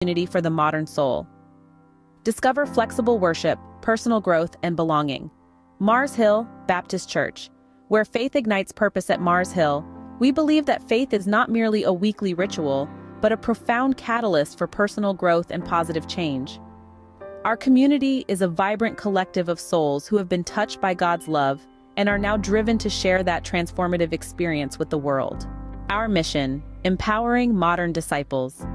Community for the modern soul. Discover flexible worship, personal growth, and belonging. Mars Hill Baptist Church. Where faith ignites purpose at Mars Hill, we believe that faith is not merely a weekly ritual, but a profound catalyst for personal growth and positive change. Our community is a vibrant collective of souls who have been touched by God's love and are now driven to share that transformative experience with the world. Our mission: empowering modern disciples.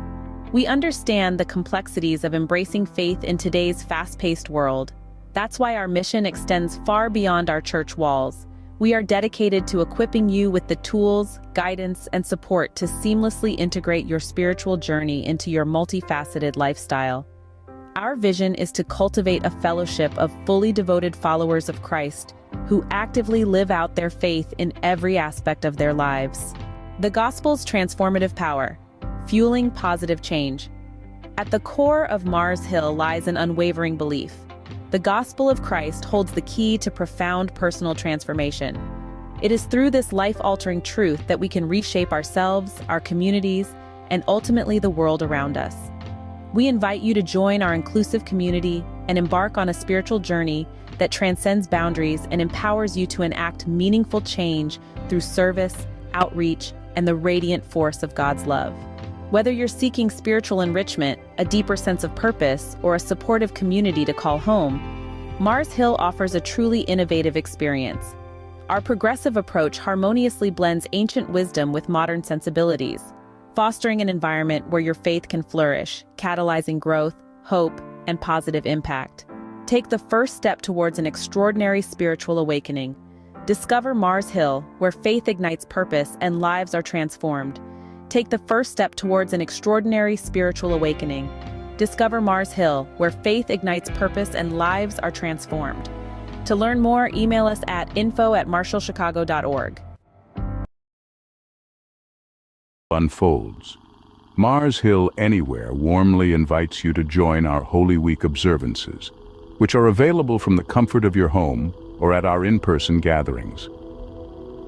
We understand the complexities of embracing faith in today's fast-paced world. That's why our mission extends far beyond our church walls. We are dedicated to equipping you with the tools, guidance, and support to seamlessly integrate your spiritual journey into your multifaceted lifestyle. Our vision is to cultivate a fellowship of fully devoted followers of Christ who actively live out their faith in every aspect of their lives. The gospel's transformative power, fueling positive change. At the core of Mars Hill lies an unwavering belief. The gospel of Christ holds the key to profound personal transformation. It is through this life-altering truth that we can reshape ourselves, our communities, and ultimately the world around us. We invite you to join our inclusive community and embark on a spiritual journey that transcends boundaries and empowers you to enact meaningful change through service, outreach, and the radiant force of God's love. Whether you're seeking spiritual enrichment, a deeper sense of purpose, or a supportive community to call home, Mars Hill offers a truly innovative experience. Our progressive approach harmoniously blends ancient wisdom with modern sensibilities, fostering an environment where your faith can flourish, catalyzing growth, hope, and positive impact. Take the first step towards an extraordinary spiritual awakening. Discover Mars Hill, where faith ignites purpose and lives are transformed. Take the first step towards an extraordinary spiritual awakening. Discover Mars Hill, where faith ignites purpose and lives are transformed. To learn more, email us at info@marshallchicago.org. Unfolds. Mars Hill Anywhere warmly invites you to join our Holy Week observances, which are available from the comfort of your home or at our in-person gatherings.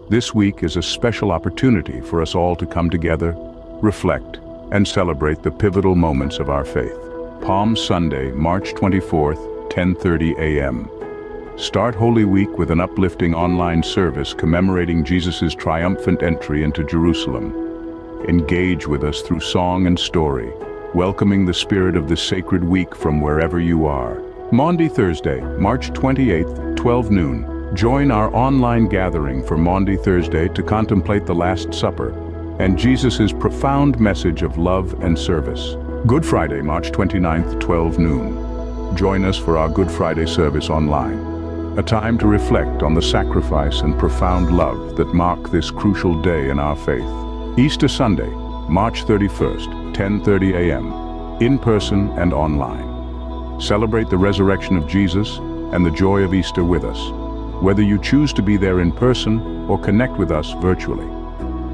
This week is a special opportunity for us all to come together, reflect, and celebrate the pivotal moments of our faith. Palm Sunday, March 24th, 10:30 a.m. Start Holy Week with an uplifting online service commemorating Jesus' triumphant entry into Jerusalem. Engage with us through song and story, welcoming the spirit of this sacred week from wherever you are. Maundy Thursday, March 28th, 12 noon. Join our online gathering for Maundy Thursday to contemplate the Last Supper and Jesus' profound message of love and service. Good Friday, March 29th, 12 noon. Join us for our Good Friday service online, a time to reflect on the sacrifice and profound love that mark this crucial day in our faith. Easter Sunday, March 31st, 10:30 a.m., in person and online. Celebrate the resurrection of Jesus and the joy of Easter with us, whether you choose to be there in person or connect with us virtually.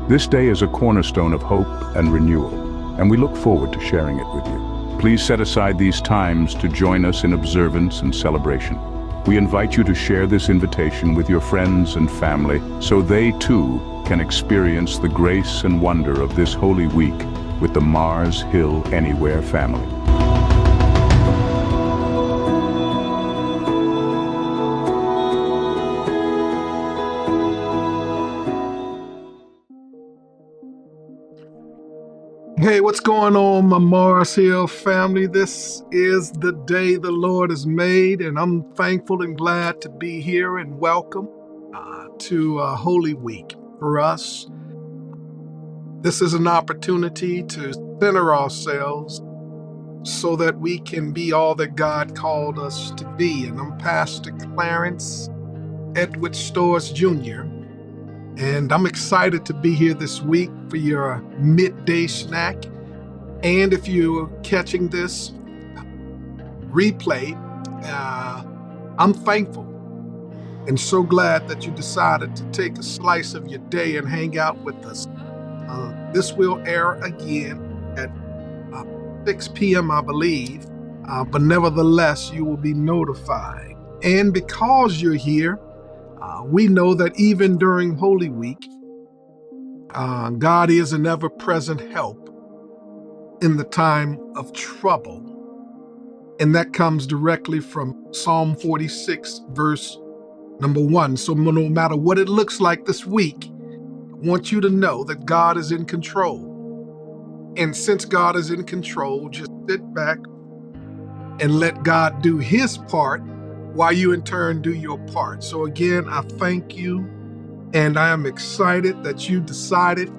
This day is a cornerstone of hope and renewal, and we look forward to sharing it with you. Please set aside these times to join us in observance and celebration. We invite you to share this invitation with your friends and family so they too can experience the grace and wonder of this Holy Week with the Mars Hill Anywhere family. Hey, what's going on, my Mars Hill family? This is the day the Lord has made, and I'm thankful and glad to be here and welcome to Holy Week. For us, this is an opportunity to center ourselves so that we can be all that God called us to be. And I'm Pastor Clarence Edward Storrs Jr., and I'm excited to be here this week for your midday snack. And if you're catching this replay, I'm thankful and so glad that you decided to take a slice of your day and hang out with us. This will air again at 6 p.m., I believe, but nevertheless, you will be notified. And because you're here, we know that even during Holy Week, God is an ever-present help in the time of trouble. And that comes directly from Psalm 46, verse number 1. So no matter what it looks like this week, I want you to know that God is in control. And since God is in control, just sit back and let God do his part while you in turn do your part. So again, I thank you, and I am excited that you decided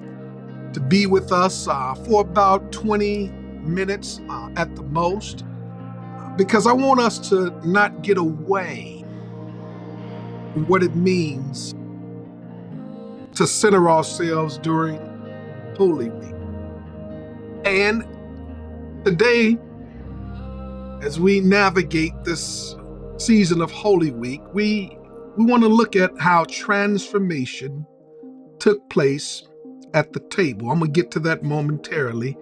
to be with us for about 20 minutes at the most, because I want us to not get away from what it means to center ourselves during Holy Week. And today, as we navigate this season of Holy Week, we want to look at how transformation took place at the table. I'm going to get to that momentarily.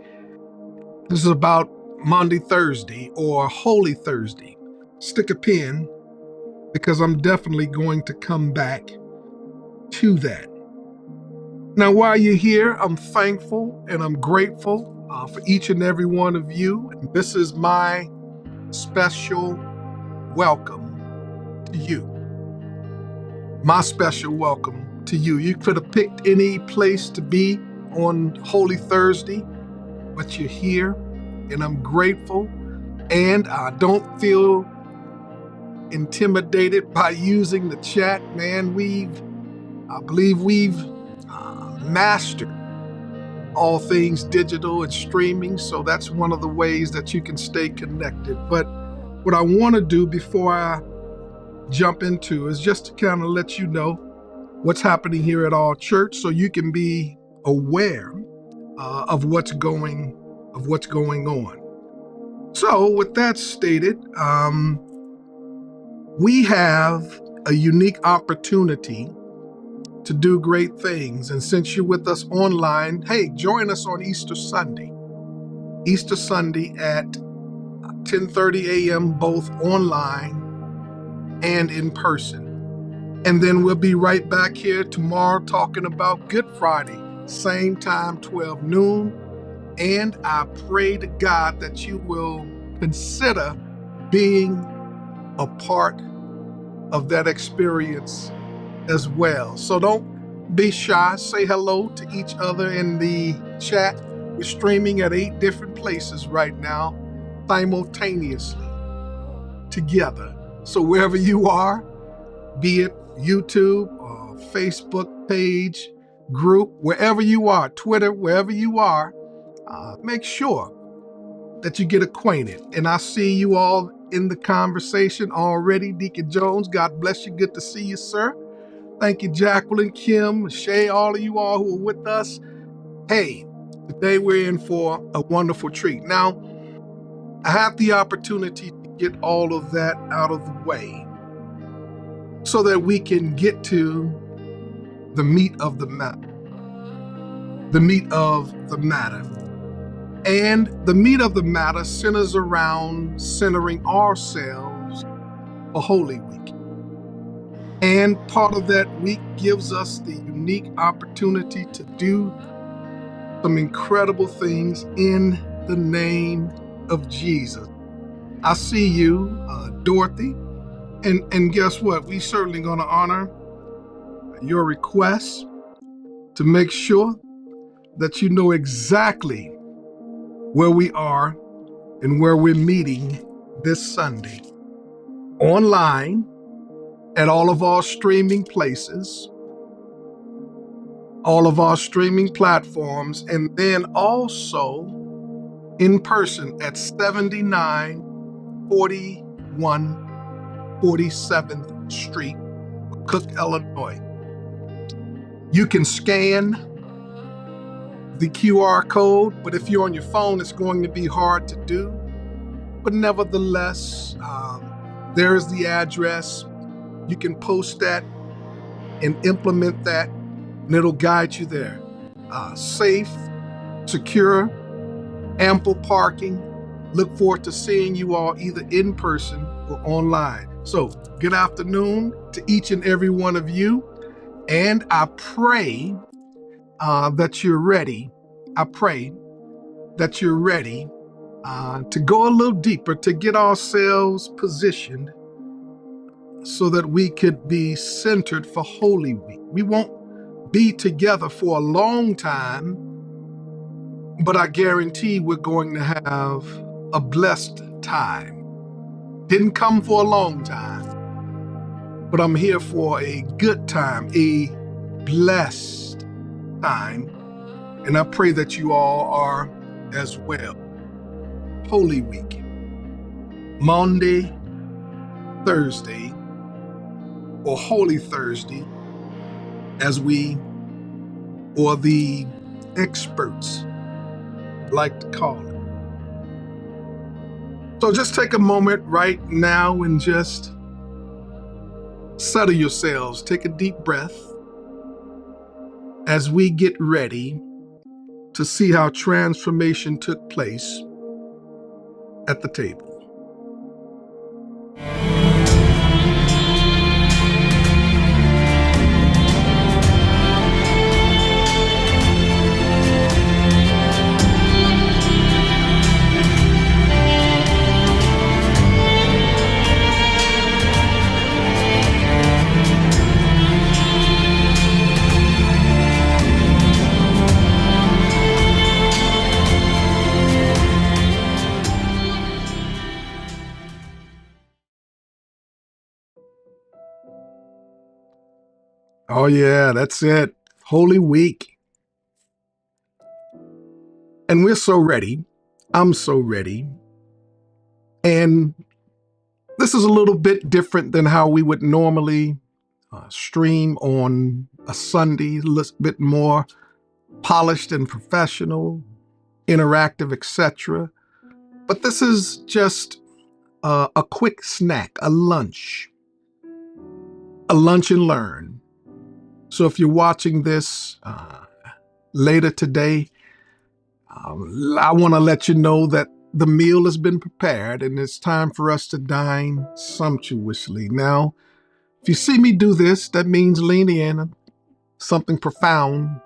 This is about Maundy Thursday or Holy Thursday. Stick a pin, because I'm definitely going to come back to that. Now, while you're here, I'm thankful and I'm grateful for each and every one of you. And this is my special welcome to you. My special welcome to you. You could have picked any place to be on Holy Thursday, but you're here, and I'm grateful. And I don't feel intimidated by using the chat. Man, I believe we've mastered all things digital and streaming, so that's one of the ways that you can stay connected. But what I want to do before I jump into is just to kind of let you know what's happening here at our church, so you can be aware of what's going on. So with that stated, we have a unique opportunity to do great things. And since you're with us online, hey, join us on Easter Sunday. Easter Sunday at 10:30 a.m., both online and in person. And then we'll be right back here tomorrow talking about Good Friday, same time, 12 noon. And I pray to God that you will consider being a part of that experience as well. So don't be shy. Say hello to each other in the chat. We're streaming at 8 different places right now, simultaneously, together. So wherever you are, be it YouTube or Facebook page, group, wherever you are, Twitter, wherever you are, make sure that you get acquainted. And I see you all in the conversation already. Deacon Jones, God bless you. Good to see you, sir. Thank you, Jacqueline, Kim, Shay, all of you all who are with us. Hey, today we're in for a wonderful treat. Now, I have the opportunity to get all of that out of the way so that we can get to the meat of the matter. The meat of the matter. And the meat of the matter centers around centering ourselves for Holy Week. And part of that week gives us the unique opportunity to do some incredible things in the name of Jesus. I see you, Dorothy, and guess what? We certainly going to honor your request to make sure that you know exactly where we are and where we're meeting this Sunday. Online, at all of our streaming places, all of our streaming platforms, and then also in person at 7941 47th Street, McCook, Illinois. You can scan the QR code, but if you're on your phone, it's going to be hard to do. But nevertheless, there is the address. You can post that and implement that, and it'll guide you there. Safe, secure, ample parking. Look forward to seeing you all either in person or online. So, good afternoon to each and every one of you. And I pray that you're ready. I pray that you're ready to go a little deeper, to get ourselves positioned so that we could be centered for Holy Week. We won't be together for a long time, but I guarantee we're going to have a blessed time. Didn't come for a long time, but I'm here for a good time, a blessed time, and I pray that you all are as well. Holy Week, Maundy Thursday, or Holy Thursday, as we, or the experts like to call it. So just take a moment right now and just settle yourselves. Take a deep breath as we get ready to see how transformation took place at the table. Oh yeah, that's it. Holy Week. And we're so ready. I'm so ready. And this is a little bit different than how we would normally stream on a Sunday, a little bit more polished and professional, interactive, etc. But this is just a quick snack, a lunch and learn. So if you're watching this later today, I want to let you know that the meal has been prepared and it's time for us to dine sumptuously. Now, if you see me do this, that means lean in. Something profound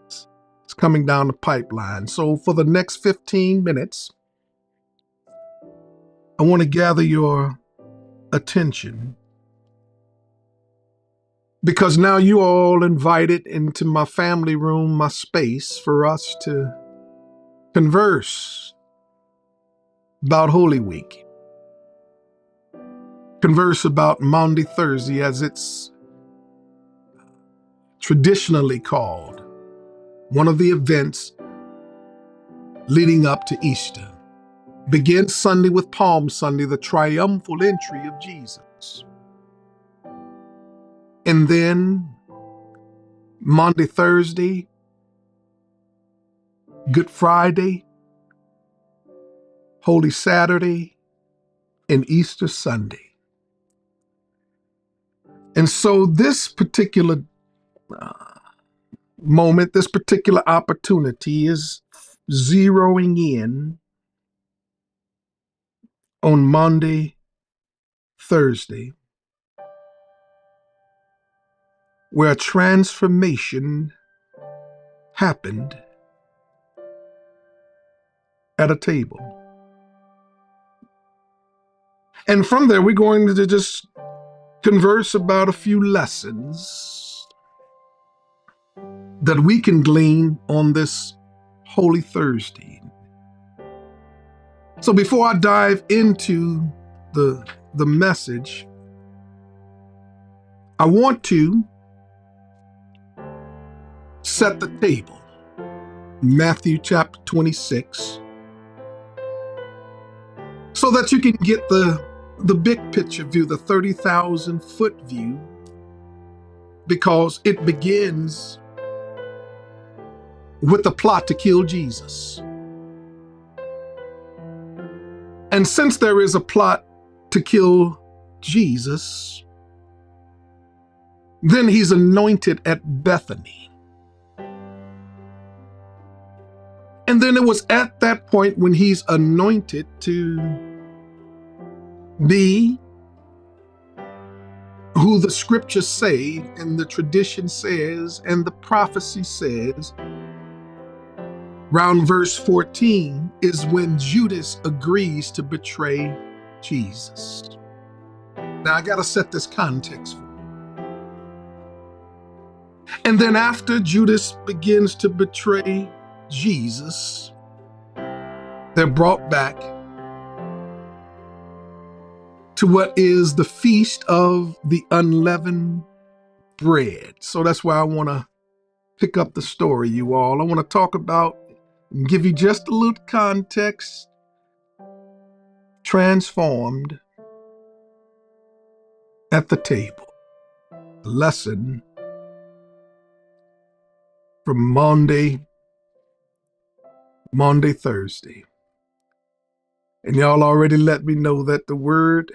is coming down the pipeline. So for the next 15 minutes, I want to gather your attention, because now you all invited into my family room, my space, for us to converse about Holy Week. Converse about Maundy Thursday, as it's traditionally called, one of the events leading up to Easter. Begins Sunday with Palm Sunday, the triumphal entry of Jesus. And then Maundy Thursday, Good Friday, Holy Saturday, and Easter Sunday. And so this particular moment, this particular opportunity is zeroing in on Maundy Thursday, where a transformation happened at a table. And from there, we're going to just converse about a few lessons that we can glean on this Holy Thursday. So before I dive into the message, I want to set the table. Matthew chapter 26, so that you can get the big picture view, the 30,000 foot view, because it begins with the plot to kill Jesus. And since there is a plot to kill Jesus, then he's anointed at Bethany. And then it was at that point when he's anointed to be who the scriptures say, and the tradition says, and the prophecy says, Round verse 14 is when Judas agrees to betray Jesus. Now I got to set this context for you. And then after Judas begins to betray Jesus, they're brought back to what is the feast of the unleavened bread. So that's why I want to pick up the story, you all. I want to talk about and give you just a little context. Transformed at the table. A lesson from Maundy Thursday. And y'all already let me know that the word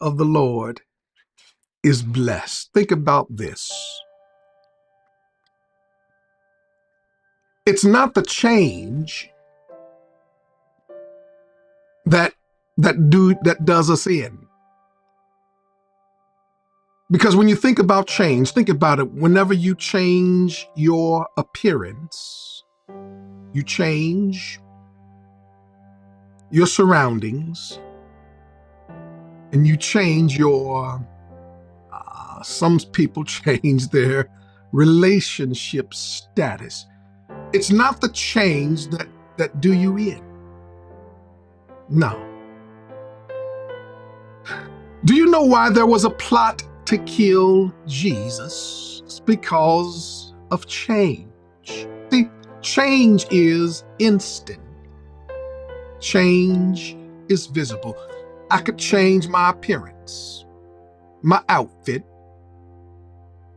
of the Lord is blessed. Think about this. It's not the change that does us in. Because when you think about change, think about it. Whenever you change your appearance, you change your surroundings, and you change your, some people change their relationship status. It's not the change that do you in. No. Do you know why there was a plot to kill Jesus? It's because of change. See, change is instant. Change is visible. I could change my appearance, my outfit,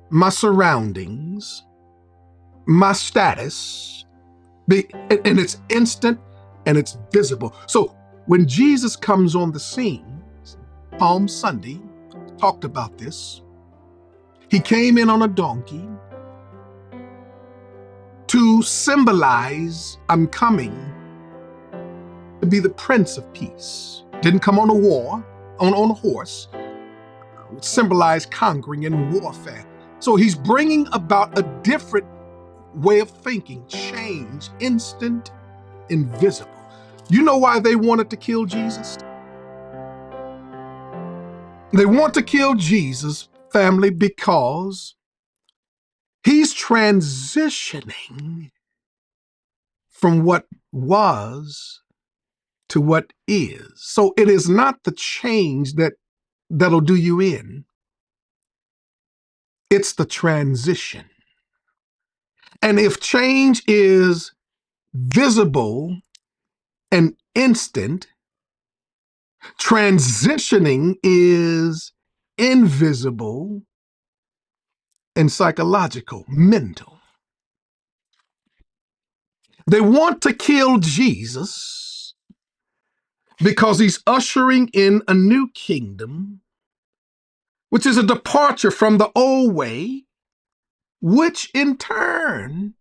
my surroundings, my status, and it's instant and it's visible. So when Jesus comes on the scene, Palm Sunday, talked about this. He came in on a donkey to symbolize I'm coming to be the Prince of Peace. Didn't come on a horse, which symbolized conquering and warfare. So he's bringing about a different way of thinking, change, instant, invisible. You know why they wanted to kill Jesus? They want to kill Jesus, family, because he's transitioning from what was to what is. So it is not the change that'll do you in. It's the transition. And if change is visible and instant, transitioning is invisible and psychological, mental. They want to kill Jesus because he's ushering in a new kingdom, which is a departure from the old way, which in turn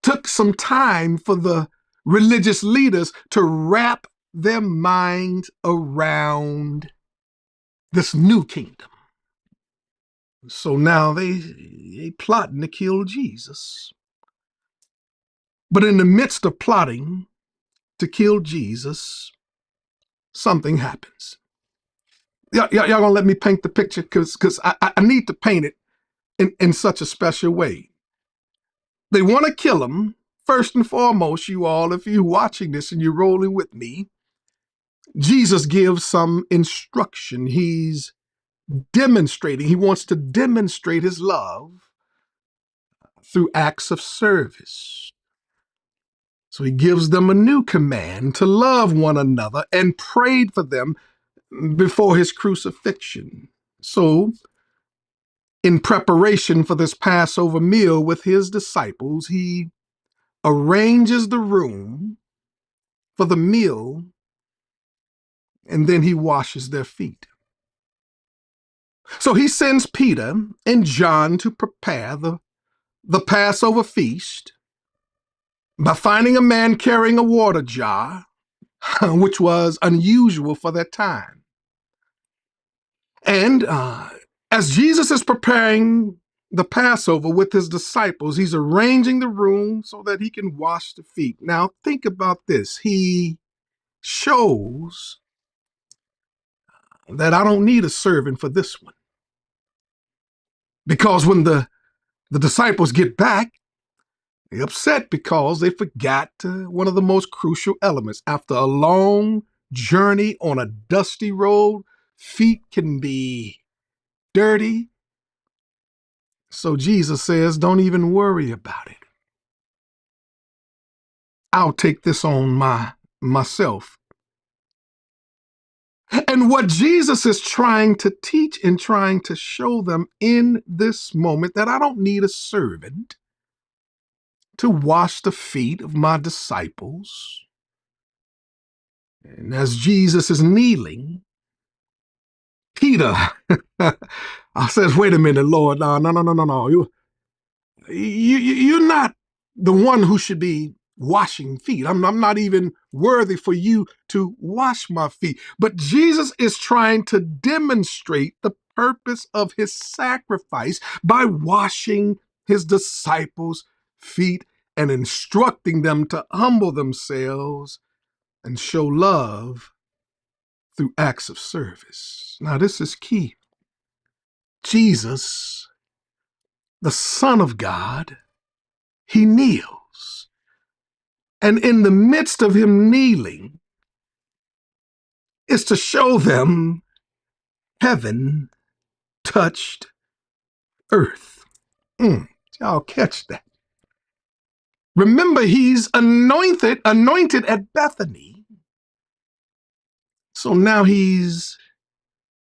took some time for the religious leaders to wrap their minds around this new kingdom. So now they plotting to kill Jesus. But in the midst of plotting to kill Jesus, something happens. Y'all gonna let me paint the picture because I need to paint it in such a special way. They want to kill him. First and foremost, you all, if you're watching this and you're rolling with me, Jesus gives some instruction. He's demonstrating. He wants to demonstrate his love through acts of service. So he gives them a new command to love one another and prayed for them before his crucifixion. So in preparation for this Passover meal with his disciples, he arranges the room for the meal, and then he washes their feet. So he sends Peter and John to prepare the Passover feast by finding a man carrying a water jar, which was unusual for that time. And as Jesus is preparing the Passover with his disciples. He's arranging the room so that he can wash the feet. Now, think about this. He shows that I don't need a servant for this one. Because when the disciples get back, they're upset because they forgot one of the most crucial elements. After a long journey on a dusty road, feet can be dirty. So Jesus says, don't even worry about it. I'll take this on myself. And what Jesus is trying to teach and trying to show them in this moment, that I don't need a servant to wash the feet of my disciples. And as Jesus is kneeling, Peter I says, wait a minute, Lord, no. You're not the one who should be washing feet. I'm not even worthy for you to wash my feet. But Jesus is trying to demonstrate the purpose of his sacrifice by washing his disciples' feet and instructing them to humble themselves and show love through acts of service. Now, this is key. Jesus, the Son of God, he kneels. And in the midst of him kneeling is to show them heaven touched earth. Y'all catch that. Remember, he's anointed at Bethany. So now he's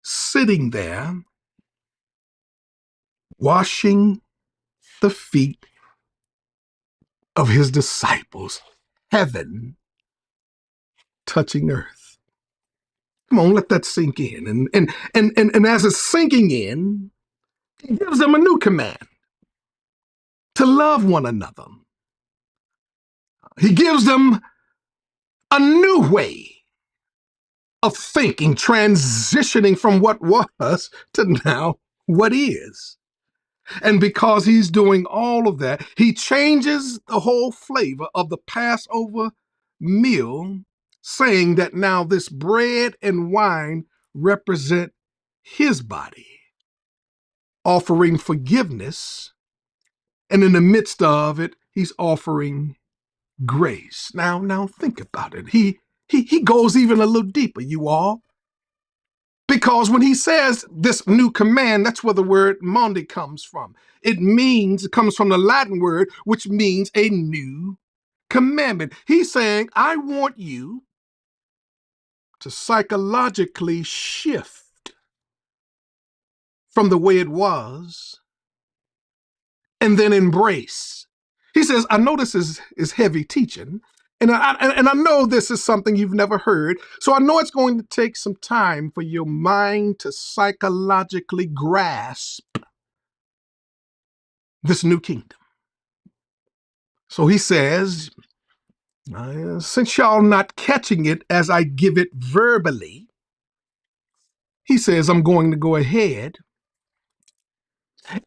sitting there washing the feet of his disciples, heaven touching earth. Come on, let that sink in. And as it's sinking in, he gives them a new command to love one another. He gives them a new way of thinking, transitioning from what was to now what is. And because he's doing all of that, he changes the whole flavor of the Passover meal, saying that now this bread and wine represent his body, offering forgiveness. And in the midst of it, he's offering grace. Now think about it. He goes even a little deeper, you all. Because when he says this new command, that's where the word Maundy comes from. It comes from the Latin word, which means a new commandment. He's saying, I want you to psychologically shift from the way it was and then embrace. He says, I know this is heavy teaching, and I know this is something you've never heard, so I know it's going to take some time for your mind to psychologically grasp this new kingdom. So he says, since y'all not catching it as I give it verbally, he says, I'm going to go ahead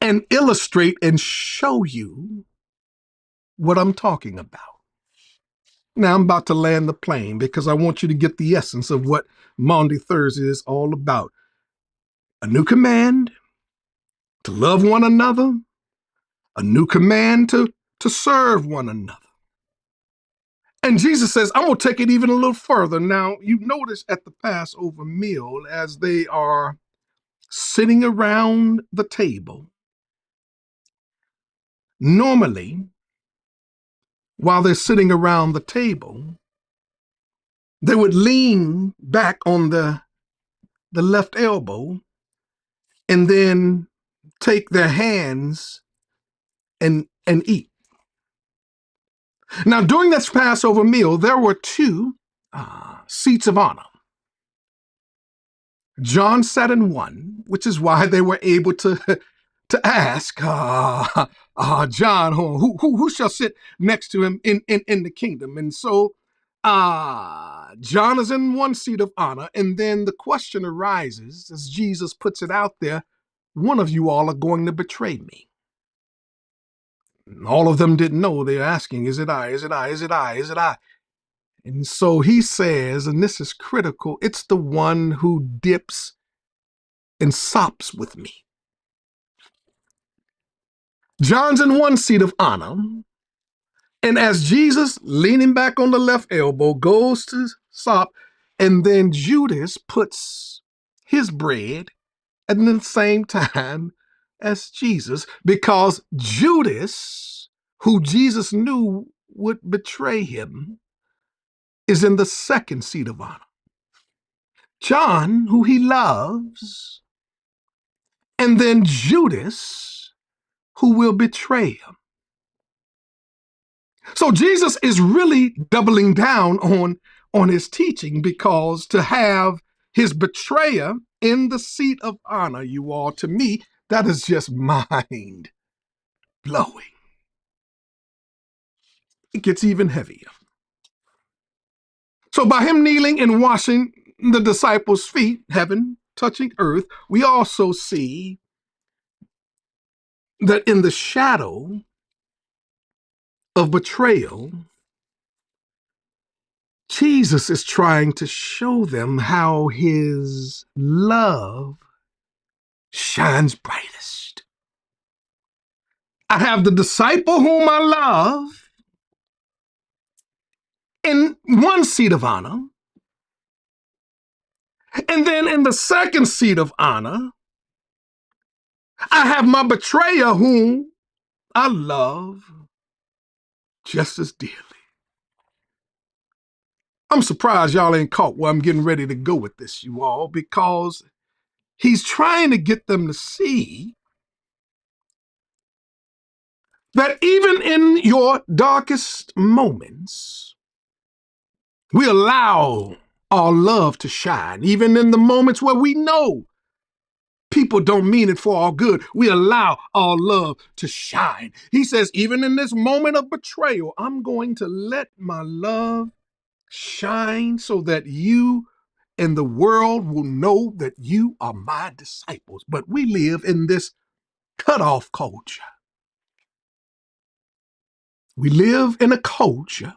and illustrate and show you what I'm talking about. Now I'm about to land the plane because I want you to get the essence of what Maundy Thursday is all about. A new command to love one another, a new command to serve one another. And Jesus says, I'm going to take it even a little further. Now, you notice at the Passover meal, as they are sitting around the table, normally, while they're sitting around the table, they would lean back on the left elbow and then take their hands and eat. Now, during this Passover meal, there were two seats of honor. John sat in one, which is why they were able to ask John, who shall sit next to him in the kingdom? And so John is in one seat of honor, and then the question arises, as Jesus puts it out there, one of you all are going to betray me. All of them didn't know. They're asking, is it I? Is it I? Is it I? Is it I? And so he says, and this is critical, it's the one who dips and sops with me. John's in one seat of honor. And as Jesus, leaning back on the left elbow, goes to sop, and then Judas puts his bread at the same time as Jesus, because Judas, who Jesus knew would betray him, is in the second seat of honor. John, who he loves, and then Judas, who will betray him. So Jesus is really doubling down on his teaching, because to have his betrayer in the seat of honor, you all, to me, that is just mind blowing. It gets even heavier. So by him kneeling and washing the disciples' feet, heaven touching earth, we also see that in the shadow of betrayal, Jesus is trying to show them how his love shines brightest. I have the disciple whom I love in one seat of honor, and then in the second seat of honor, I have my betrayer whom I love just as dearly. I'm surprised y'all ain't caught where I'm getting ready to go with this, you all, because he's trying to get them to see that even in your darkest moments, we allow our love to shine. Even in the moments where we know people don't mean it for our good, we allow our love to shine. He says, even in this moment of betrayal, I'm going to let my love shine so that you and the world will know that you are my disciples. But we live in this cutoff culture. We live in a culture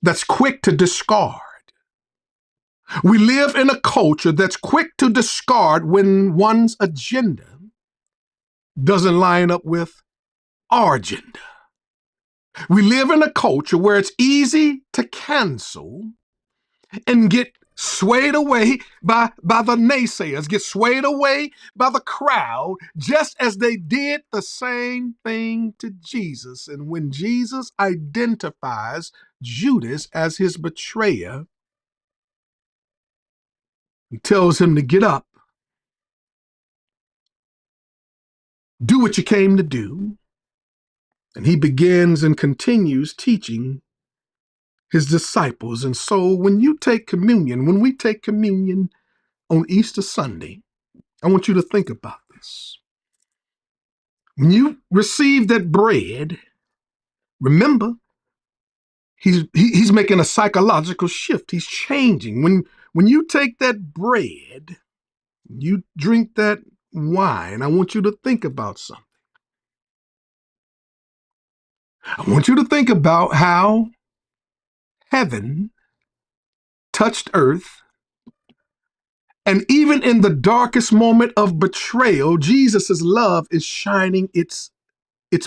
that's quick to discard. We live in a culture that's quick to discard when one's agenda doesn't line up with our agenda. We live in a culture where it's easy to cancel and get swayed away by the naysayers, get swayed away by the crowd, just as they did the same thing to Jesus. And when Jesus identifies Judas as his betrayer, he tells him to get up, do what you came to do. And he begins and continues teaching his disciples. And so when you take communion, when we take communion on Easter Sunday, I want you to think about this. When you receive that bread, remember, he's making a psychological shift. He's changing. When you take that bread, you drink that wine, I want you to think about something. I want you to think about how heaven touched earth, and even in the darkest moment of betrayal, Jesus' love is shining its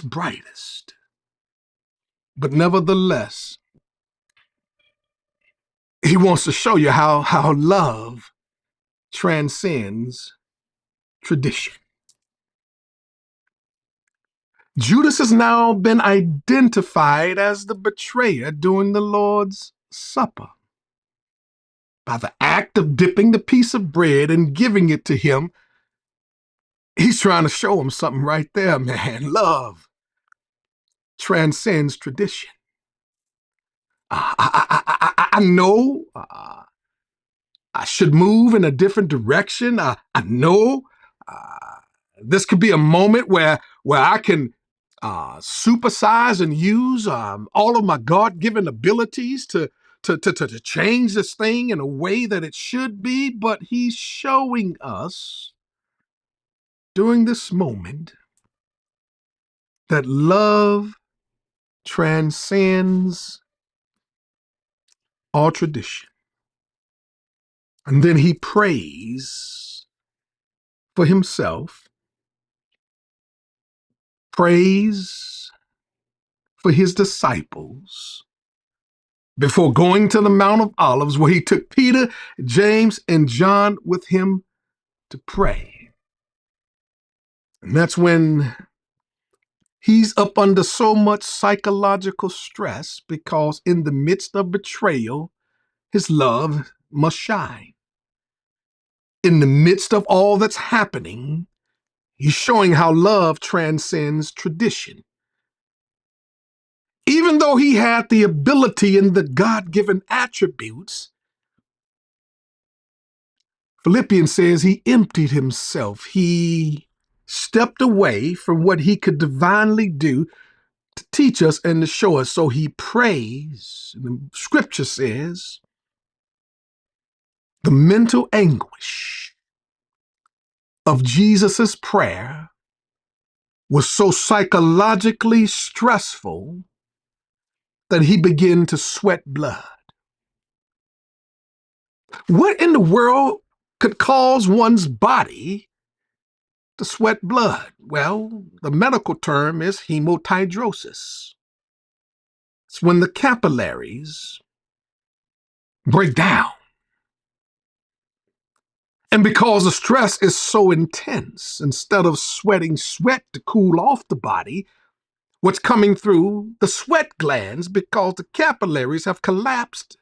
brightest. But nevertheless, he wants to show you how love transcends tradition. Judas has now been identified as the betrayer during the Lord's Supper. By the act of dipping the piece of bread and giving it to him, he's trying to show him something right there, man. Love transcends tradition. I know I should move in a different direction. I know this could be a moment where I can supersize and use all of my God-given abilities to change this thing in a way that it should be. But he's showing us during this moment that love transcends all tradition. And then he prays for himself, prays for his disciples before going to the Mount of Olives, where he took Peter, James, and John with him to pray. And that's when he's up under so much psychological stress, because in the midst of betrayal, his love must shine. In the midst of all that's happening, he's showing how love transcends tradition. Even though he had the ability and the God-given attributes, Philippians says he emptied himself. He stepped away from what he could divinely do to teach us and to show us. So he prays. The scripture says the mental anguish of Jesus's prayer was so psychologically stressful that he began to sweat blood. What in the world could cause one's body to sweat blood? Well, the medical term is hematidrosis. It's when the capillaries break down. And because the stress is so intense, instead of sweating sweat to cool off the body, what's coming through the sweat glands, because the capillaries have collapsed,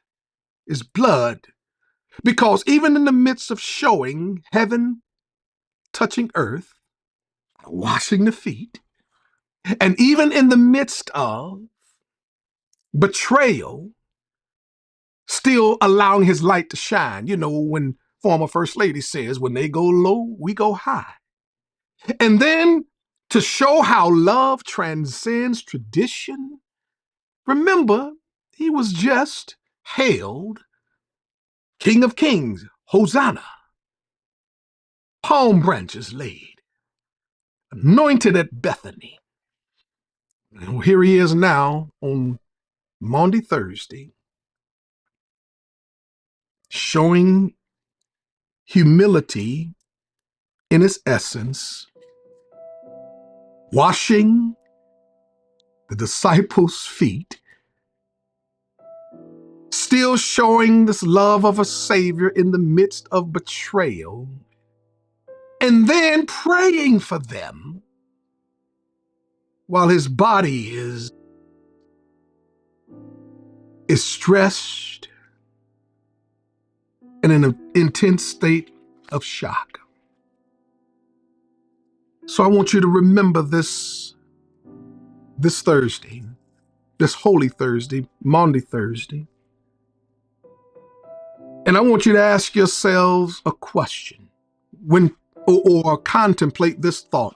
is blood. Because even in the midst of showing heaven touching earth, washing the feet, and even in the midst of betrayal, still allowing his light to shine. You know, when former First Lady says, when they go low, we go high. And then to show how love transcends tradition, remember, he was just hailed King of Kings, Hosanna, palm branches laid, anointed at Bethany. And here he is now on Maundy Thursday, showing humility in its essence, washing the disciples' feet, still showing this love of a Savior in the midst of betrayal, and then praying for them while his body is stressed and in an intense state of shock. So I want you to remember this Thursday, this Holy Thursday, Maundy Thursday. And I want you to ask yourselves a question or contemplate this thought.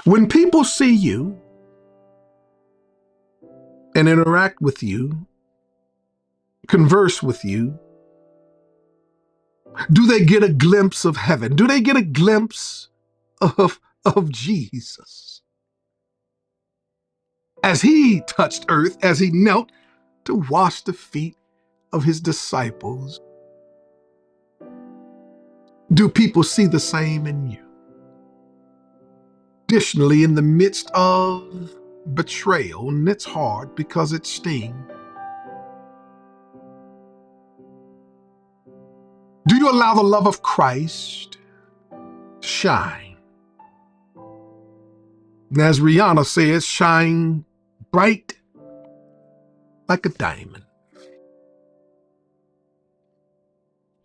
When people see you and interact with you, converse with you, do they get a glimpse of heaven? Do they get a glimpse of Jesus? As he touched earth, as he knelt to wash the feet of his disciples, do people see the same in you? Additionally, in the midst of betrayal, and it's hard because it stings, do you allow the love of Christ to shine? And as Rihanna says, shine bright like a diamond.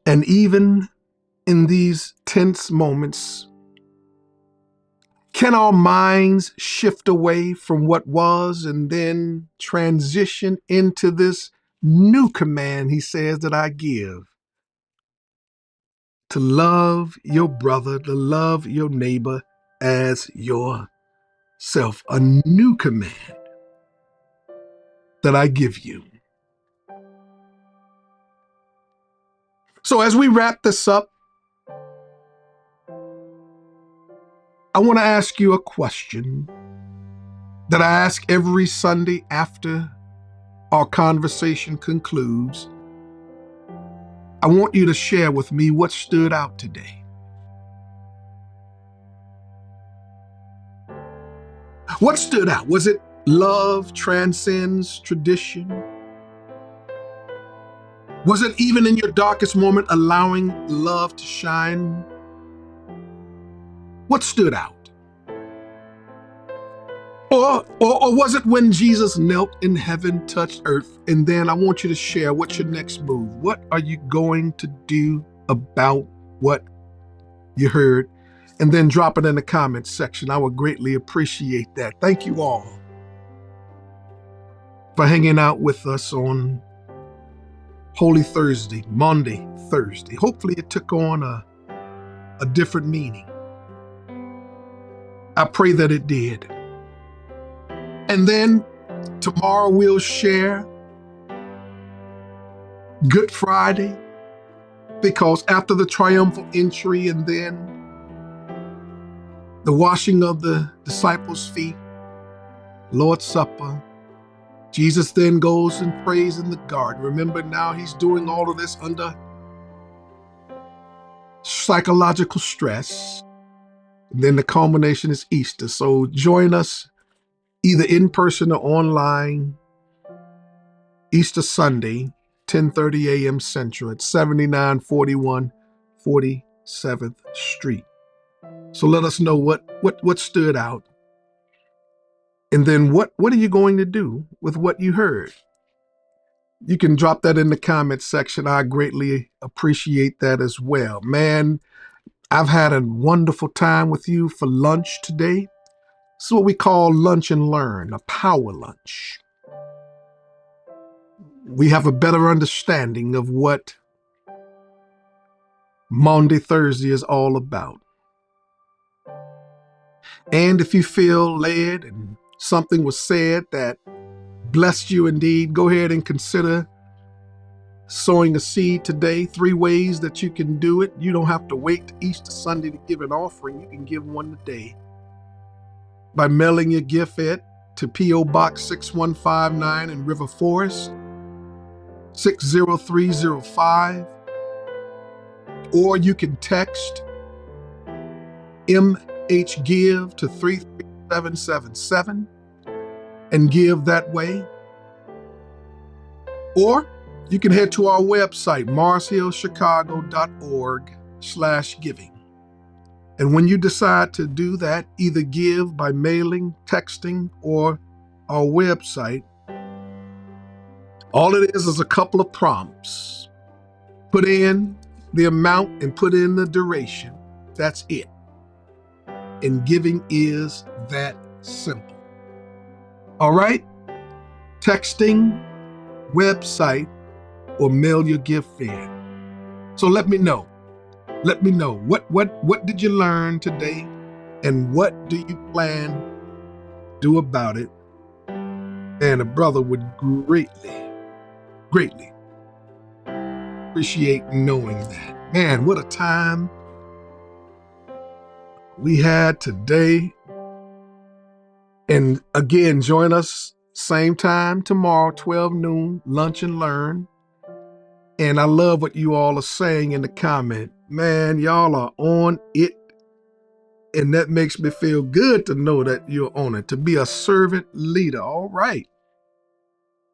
And even in these tense moments, can our minds shift away from what was and then transition into this new command he says that I give? To love your brother, to love your neighbor as yourself. A new command that I give you. So as we wrap this up, I want to ask you a question that I ask every Sunday after our conversation concludes. I want you to share with me what stood out today. What stood out? Was it love transcends tradition? Was it even in your darkest moment allowing love to shine? What stood out? Or was it when Jesus knelt in heaven, touched earth? And then I want you to share, what's your next move? What are you going to do about what you heard? And then drop it in the comments section. I would greatly appreciate that. Thank you all for hanging out with us on Holy Thursday, Maundy Thursday. Hopefully it took on a different meaning. I pray that it did. And then tomorrow we'll share Good Friday, because after the triumphal entry and then the washing of the disciples' feet, Lord's Supper, Jesus then goes and prays in the garden. Remember, now he's doing all of this under psychological stress. And then the culmination is Easter. So join us either in person or online, Easter Sunday, 10:30 a.m. Central at 7941 47th Street. So let us know what stood out. And then what are you going to do with what you heard? You can drop that in the comments section. I greatly appreciate that as well. Man, I've had a wonderful time with you for lunch today. This is what we call lunch and learn, a power lunch. We have a better understanding of what Maundy Thursday is all about. And if you feel led and something was said that blessed you indeed, go ahead and consider sowing a seed today. 3 ways that you can do it. You don't have to wait to Easter Sunday to give an offering. You can give one today by mailing your gift to P.O. Box 6159 in River Forest, 60305. Or you can text MHGIVE to 33777 and give that way. Or you can head to our website, marshillchicago.org/giving. And when you decide to do that, either give by mailing, texting, or our website, all it is a couple of prompts. Put in the amount and put in the duration. That's it. And giving is that simple. All right? Texting, website, or mail your gift in. So let me know. Let me know what did you learn today, and what do you plan to do about it? And a brother would greatly appreciate knowing that. Man, what a time we had today. And again, join us same time tomorrow, 12 noon, lunch and learn. And I love what you all are saying in the comment. Man, y'all are on it. And that makes me feel good to know that you're on it, to be a servant leader. All right.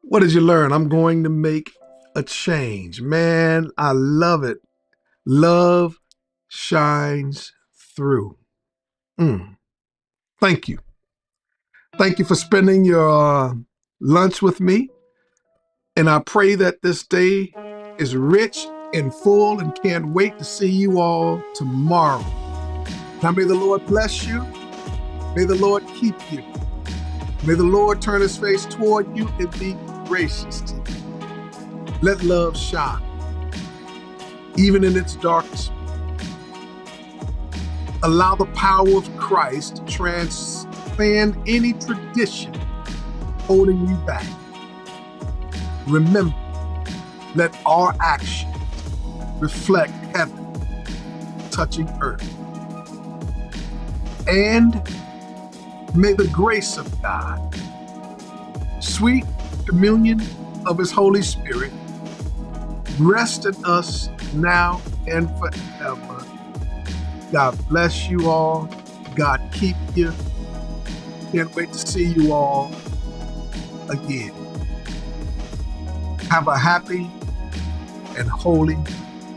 What did you learn? I'm going to make a change. Man, I love it. Love shines through. Thank you. Thank you for spending your lunch with me. And I pray that this day is rich and full, and can't wait to see you all tomorrow. Now may the Lord bless you. May the Lord keep you. May the Lord turn his face toward you and be gracious to you. Let love shine, even in its darkest. Allow the power of Christ to transcend any tradition holding you back. Remember, let our actions reflect heaven touching earth. And may the grace of God, sweet communion of his Holy Spirit, rest in us now and forever. God bless you all. God keep you. Can't wait to see you all again. Have a happy and holy